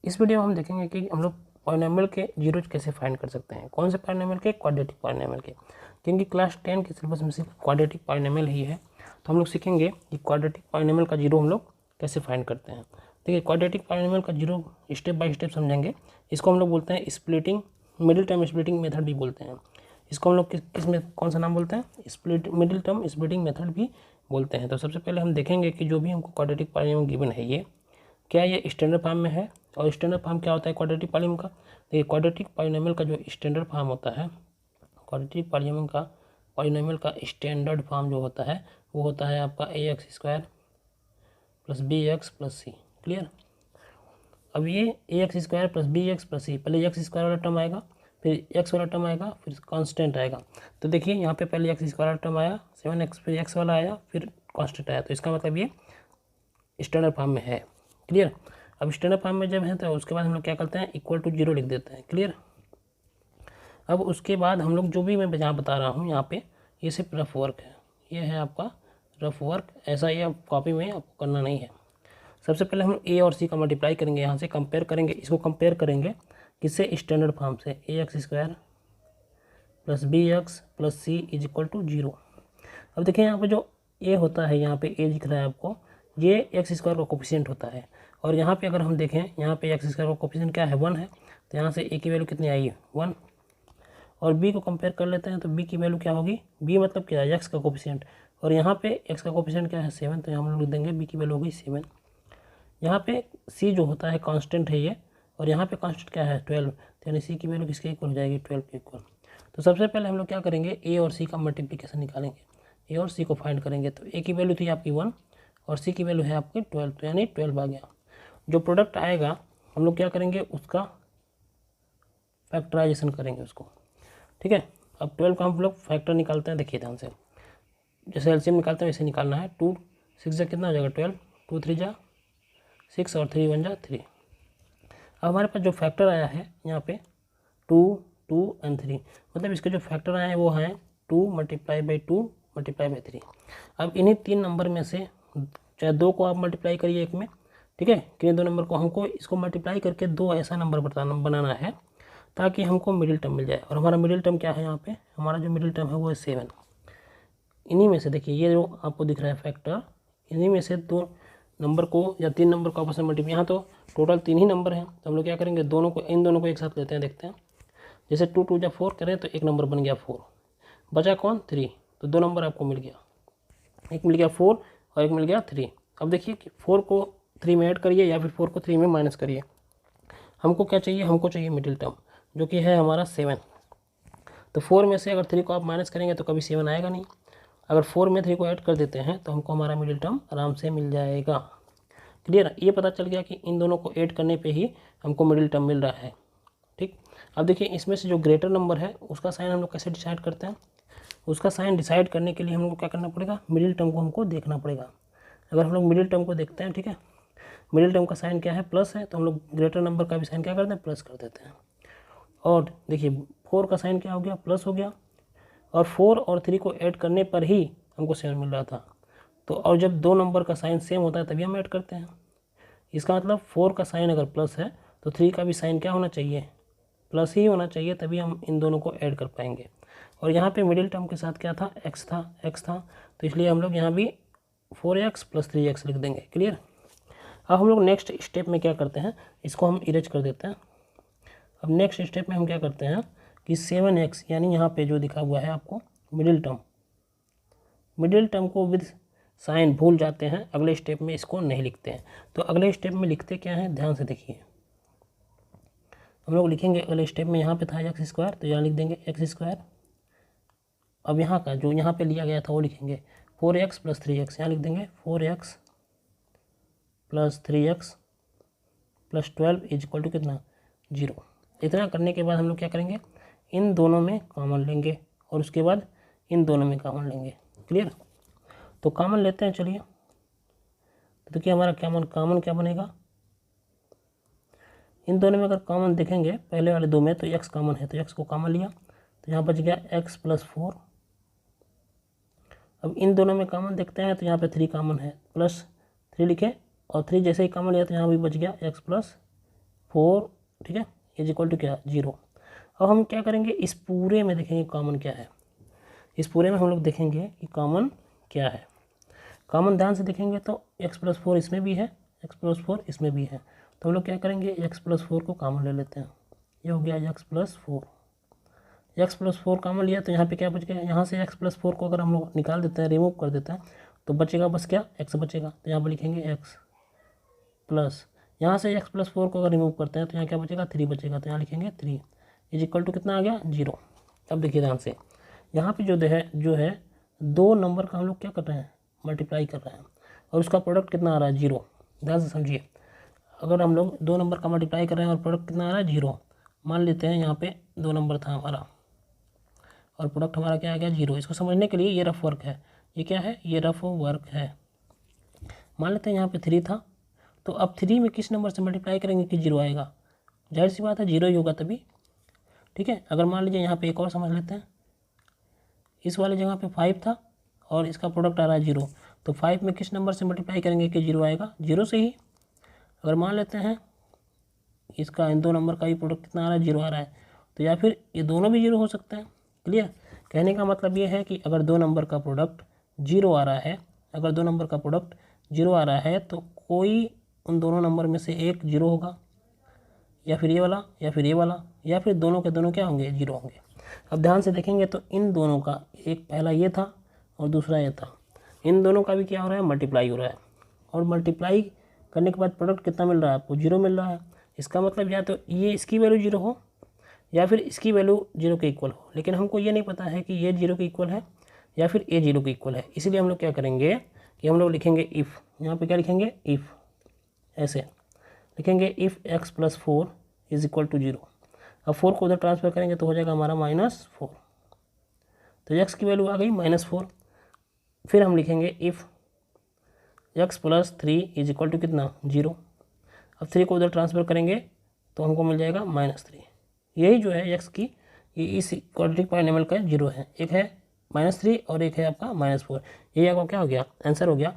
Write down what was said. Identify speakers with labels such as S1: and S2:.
S1: इस वीडियो में हम देखेंगे कि हम लोग पॉलिनोमियल के जीरोज कैसे फाइंड कर सकते हैं। कौन से पॉलिनोमियल के? क्वाड्रेटिक पॉलिनोमियल के, क्योंकि क्लास 10 के सिलेबस में सिर्फ क्वाड्रेटिक पॉलिनोमियल ही है। तो हम लोग सीखेंगे कि क्वाड्रेटिक पॉलिनोमियल का जीरो हम लोग कैसे फाइंड करते हैं। देखिए, क्वाड्रेटिक पॉलिनोमियल का जीरो स्टेप बाय स्टेप समझेंगे। इसको हम लोग बोलते हैं splitting, middle term splitting method भी बोलते हैं। इसको हम लोग किस में कौन सा नाम बोलते हैं? मिडिल टर्म स्प्लिटिंग मेथड भी बोलते हैं। तो सबसे पहले हम देखेंगे कि जो भी हमको क्वाड्रेटिक पॉलिनोमियल गिवन है, ये क्या ये स्टैंडर्ड फॉर्म में है। और स्टैंडर्ड फॉर्म क्या होता है क्वाड्रेटिक पॉलिनोमियल का? देखिए, क्वाड्रेटिक पॉलिनोमियल का जो स्टैंडर्ड फॉर्म होता है, क्वाड्रेटिक पॉलिनोमियल का स्टैंडर्ड फॉर्म जो होता है वो होता है आपका ax² प्लस bx प्लस सी। क्लियर? अब ये ax² प्लस bx प्लस सी, पहले x² वाला टर्म आएगा, फिर x वाला टर्म आएगा, फिर कांस्टेंट आएगा। तो देखिए यहाँ पे पहले x² वाला टर्म आया 7x, फिर x वाला आया, फिर कांस्टेंट आया। तो इसका मतलब ये स्टैंडर्ड फॉर्म में है। क्लियर? अब स्टैंडर्ड फॉर्म में जब है तो उसके बाद हम लोग क्या करते हैं? इक्वल टू 0 लिख देते हैं। क्लियर? अब उसके बाद हम लोग जो भी मैं जहाँ बता रहा हूँ यहाँ पे, ये सिर्फ रफ वर्क है। ये है आपका रफ वर्क, ऐसा ये आप कॉपी में आपको करना नहीं है। सबसे पहले हम ए और सी का मल्टीप्लाई करेंगे, यहाँ से कंपेयर करेंगे। इसको कंपेयर करेंगे किससे? स्टैंडर्ड फॉर्म से। ax² plus bx plus C is equal to 0। अब देखिए यहाँ पे जो ए होता है, यहाँ पे ए दिख रहा है आपको, ये x² का कोफिशिएंट होता है। और यहाँ पे अगर हम देखें, यहाँ पे x² का कोफिशिएंट क्या है? 1 है। तो यहाँ से a की वैल्यू कितनी आई है? 1। और b को कंपेयर कर लेते हैं, तो b की वैल्यू क्या होगी? b मतलब क्या है? x का कोफिशिएंट। और यहाँ पे x का कोफिशिएंट क्या है? 7। तो यहाँ हम लोग लिख देंगे b की वैल्यू होगी 7। यहाँ पे c जो होता है कांस्टेंट है ये, और यहाँ पे कांस्टेंट क्या है? 12। तो यानी c की वैल्यू किसके इक्वल हो जाएगी? 12 के इक्वल। तो सबसे पहले हम लोग क्या करेंगे? a और c का मल्टीप्लिकेशन निकालेंगे। a और c को फाइंड करेंगे। तो a की वैल्यू थी आपकी 1 और c की वैल्यू है आपकी 12, तो यानी 12 आ गया। जो प्रोडक्ट आएगा हम लोग क्या करेंगे? उसका फैक्टराइजेशन करेंगे उसको। ठीक है? अब 12 का हम लोग फैक्टर निकालते हैं। देखिए ध्यान से, जैसे एलसीएम निकालते हैं वैसे निकालना है। 2 6 जा कितना हो जाएगा? 12। 2 3 जा 6 और 3 1 जा 3। अब हमारे पास जो फैक्टर आया है यहाँ पे 2 2 एंड 3, मतलब इसके जो फैक्टर आए हैं वो हैं 2 मल्टीप्लाई बाई 2 मल्टीप्लाई बाई 3। अब इन्हीं 3 नंबर में से चाहे 2 को आप मल्टीप्लाई करिए एक में, ठीक है, किन्हीं 2 नंबर को हमको इसको मल्टीप्लाई करके 2 ऐसा नंबर बनाना है ताकि हमको मिडिल टर्म मिल जाए। और हमारा मिडिल टर्म क्या है? यहाँ पे हमारा जो मिडिल टर्म है वो है 7। इन्हीं में से देखिए ये जो आपको दिख रहा है फैक्टर, इन्हीं में से 2 नंबर को या 3 नंबर को आपस में मल्टीप्लाई, यहाँ तो टोटल 3 ही नंबर हैं। तो हम लोग क्या करेंगे? इन दोनों को एक साथ लेते हैं, देखते हैं। जैसे 2 2 जा 4 करें तो एक नंबर बन गया 4, बचा कौन? 3। तो 2 नंबर आपको मिल गया, एक मिल गया 4 और एक मिल गया 3। अब देखिए कि 4 को 3 में ऐड करिए या फिर 4 को 3 में माइनस करिए। हमको क्या चाहिए? हमको चाहिए मिडिल टर्म, जो कि है हमारा 7। तो 4 में से अगर 3 को आप माइनस करेंगे तो कभी 7 आएगा नहीं। अगर 4 में 3 को ऐड कर देते हैं तो हमको हमारा मिडिल टर्म आराम से मिल जाएगा। क्लियर? ये पता चल गया कि इन दोनों को ऐड करने पे ही हमको मिडिल टर्म मिल रहा है। ठीक? अब देखिए इसमें से जो ग्रेटर नंबर है उसका साइन हम लोग कैसे डिसाइड करते हैं? उसका साइन डिसाइड करने के लिए हम लोग क्या करना पड़ेगा? मिडिल टर्म को हमको देखना पड़ेगा। अगर हम लोग मिडिल टर्म को देखते हैं, ठीक है, मिडिल टर्म का साइन क्या है? प्लस है, तो हम लोग ग्रेटर नंबर का भी साइन क्या करते हैं? प्लस कर देते हैं। और देखिए 4 का साइन क्या हो गया? प्लस हो गया। और 4 और 3 को ऐड करने पर ही हमको 7 मिल रहा था। तो और जब 2 नंबर का साइन सेम होता है तभी हम ऐड करते हैं। इसका मतलब 4 का साइन अगर प्लस है तो 3 का भी साइन क्या होना चाहिए? प्लस ही होना चाहिए, तभी हम इन दोनों को ऐड कर पाएंगे। और यहाँ पे मिडिल टर्म के साथ क्या था? x था, तो इसलिए हम लोग यहाँ भी 4x प्लस 3x लिख देंगे। क्लियर? अब हम लोग नेक्स्ट स्टेप में क्या करते हैं? इसको हम इरेज कर देते हैं। अब नेक्स्ट स्टेप में हम क्या करते हैं कि 7x, यानी यहाँ पे जो दिखा हुआ है आपको मिडिल टर्म को विद साइन भूल जाते हैं, अगले स्टेप में इसको नहीं लिखते हैं। तो अगले स्टेप में लिखते क्या है? ध्यान से देखिए, हम लोग लिखेंगे अगले स्टेप में, यहाँ पे था x², तो यहाँ लिख देंगे x²। अब यहाँ का जो यहाँ पे लिया गया था वो लिखेंगे 4x प्लस 3x, यहाँ लिख देंगे 4x plus 3x plus 12 is equal to कितना? 0। इतना करने के बाद हम लोग क्या करेंगे? इन दोनों में कॉमन लेंगे और उसके बाद इन दोनों में कॉमन लेंगे। क्लियर? तो कॉमन लेते हैं, चलिए। तो देखिए हमारा कॉमन क्या बनेगा? इन दोनों में अगर कॉमन देखेंगे पहले वाले 2 में तो x कॉमन है, तो x को कॉमन लिया तो यहाँ बच गया x प्लस 4। अब इन दोनों में कॉमन देखते हैं तो यहाँ पे 3 कॉमन है, प्लस 3 लिखे और 3 जैसे ही कॉमन लिया तो यहाँ भी बच गया x प्लस 4, ठीक है, इज इक्वल टू क्या, 0। अब हम क्या करेंगे, इस पूरे में देखेंगे कॉमन क्या है। इस पूरे में हम लोग देखेंगे कि कॉमन क्या है। कॉमन ध्यान से देखेंगे तो x+4 इसमें भी है, x+4 इसमें भी है। तो हम लोग क्या करेंगे, x+4 को कॉमन ले लेते हैं। ये हो गया x+4। x+4 कॉमन लिया तो यहाँ पे क्या बच गया, यहाँ से x+4 को अगर हम लोग निकाल देते हैं, रिमूव कर देते हैं, तो बचेगा बस क्या, x बचेगा। तो यहाँ पर लिखेंगे x प्लस, यहाँ से x+4 को अगर रिमूव करते हैं तो यहाँ क्या बचेगा, 3 बचेगा। तो यहाँ लिखेंगे 3 इज इक्वल टू कितना आ गया, 0। अब देखिए ध्यान से, यहाँ पे जो है 2 नंबर का हम लोग क्या कर रहे हैं, मल्टीप्लाई कर रहे हैं, और उसका प्रोडक्ट कितना आ रहा है, 0। ध्यान से समझिए, अगर हम लोग 2 नंबर का मल्टीप्लाई कर रहे हैं और प्रोडक्ट कितना आ रहा है, 0। मान लेते हैं यहाँ पे 2 नंबर था हमारा और प्रोडक्ट हमारा क्या आ गया, 0। इसको समझने के लिए ये रफ वर्क है, ये क्या है, ये रफ वर्क है। मान लेते हैं यहाँ पे 3 था, तो अब 3 में किस नंबर से मल्टीप्लाई करेंगे कि 0 आएगा, जाहिर सी बात है 0 ही होगा तभी, ठीक है। अगर मान लीजिए यहाँ पे एक और समझ लेते हैं, इस वाली जगह पे 5 था और इसका प्रोडक्ट आ रहा है 0, तो 5 में किस नंबर से मल्टीप्लाई करेंगे कि 0 आएगा, 0 से ही। अगर मान लेते हैं इसका इन 2 नंबर का भी प्रोडक्ट कितना आ रहा है, 0 आ रहा है, तो या फिर ये दोनों भी 0 हो सकते हैं। क्लियर, कहने का मतलब ये है कि अगर 2 नंबर का प्रोडक्ट 0 आ रहा है, अगर 2 नंबर का प्रोडक्ट 0 आ रहा है तो कोई उन दोनों नंबर में से एक 0 होगा, या फिर ये वाला या फिर ये वाला, या फिर दोनों के दोनों क्या होंगे, 0 होंगे। अब ध्यान से देखेंगे तो इन दोनों का, एक पहला ये था और दूसरा ये था, इन दोनों का भी क्या हो रहा है, मल्टीप्लाई हो रहा है। और मल्टीप्लाई करने के बाद प्रोडक्ट कितना मिल रहा है आपको, 0 मिल रहा है। इसका मतलब या तो ये इसकी वैल्यू 0 हो या फिर इसकी वैल्यू 0 के इक्वल हो, लेकिन हमको ये नहीं पता है कि ये 0 के इक्वल है या फिर ये 0 के इक्वल है। इसीलिए हम लोग क्या करेंगे कि हम लोग लिखेंगे इफ़, यहाँ पे क्या लिखेंगे, इफ़, ऐसे लिखेंगे, if x+4 is equal to 0। अब 4 को उधर ट्रांसफर करेंगे तो हो जाएगा हमारा -4, तो x की वैल्यू आ गई -4। फिर हम लिखेंगे if x+3 is equal to कितना, 0। अब 3 को उधर ट्रांसफ़र करेंगे तो हमको मिल जाएगा -3। यही जो है x की, ये इस क्वाड्रेटिक पॉलिनोमियल का 0 है, एक है -3 और एक है आपका -4। यही आपका क्या हो गया, आंसर हो गया।